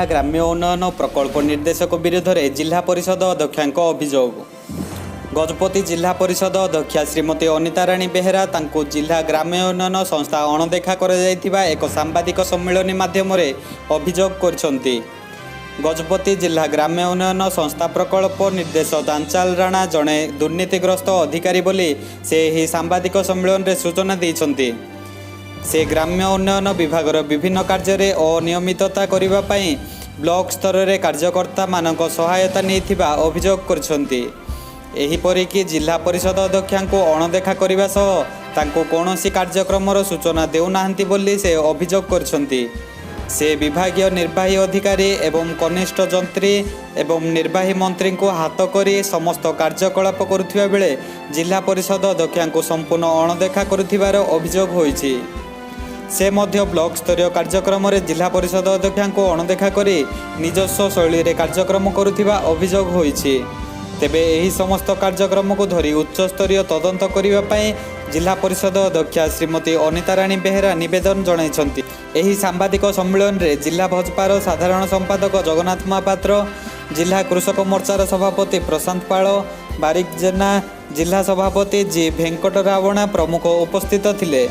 जिला ग्राम्य उन्नयन प्रकल्प निर्देशक विरुद्ध में जिला परिषद अध्यक्षा अभियोग। गजपति जिला परिषद अध्यक्षा श्रीमती अनिता राणी बेहेरा तांको जिला ग्राम्य उन्नयन संस्था अणदेखा कर एक सांबादिक सम्मेलन माध्यम अभियोग करछंती। गजपति जिला ग्राम्य उन्नयन संस्था प्रकल्प निर्देशक दांचाल राणा जड़े दुर्नीतिग्रस्त अधिकारी बोली से ही सांबादिक सम्मेलन में सूचना देइछंती। से ग्राम्य उन्नयन विभागर विभिन्न कार्य अनियमितता करने पाई ब्लॉक स्तर रे कार्यकर्ता मानक सहायता नहीं अभियोग करछंती। एहीपरिकी जिला परिषद अध्यक्षा को अणदेखा करने सह तांको कौनसी कार्यक्रम सूचना देउनाहांती बोली से अभियोग करछंती। से विभागीय निर्वाही अधिकारी एवं कनिष्ठ जंत्री एवं निर्वाही मंत्री को हाथ करी समस्त कार्यकलाप करुथिबा बेले जिला परिषद अध्यक्षा को संपूर्ण अणदेखा करुथिबार अभियोग होईछि। से मध्य ब्लॉक स्तरीय कार्यक्रम रे जिला परिषद अध्यक्षा को अणदेखा करी निजस्व शैली रे कार्यक्रम करुथिबा अभियोग होईछि। तेबे एही समस्त कार्यक्रम को धरी उच्च स्तरीय तदंत करिबा पई जिला परिषद अध्यक्षा श्रीमती अनिता राणी बेहेरा निवेदन जणाइछंती। एही सांबादिक सम्मेलन रे जिला भाजपार साधारण संपादक जगन्नाथ महापात्र, जिला कृषक मोर्चार सभापति प्रशांत पाल, बारिक जेना, जिला सभापति जी भेंकट रावणा प्रमुख उपस्थित थिले।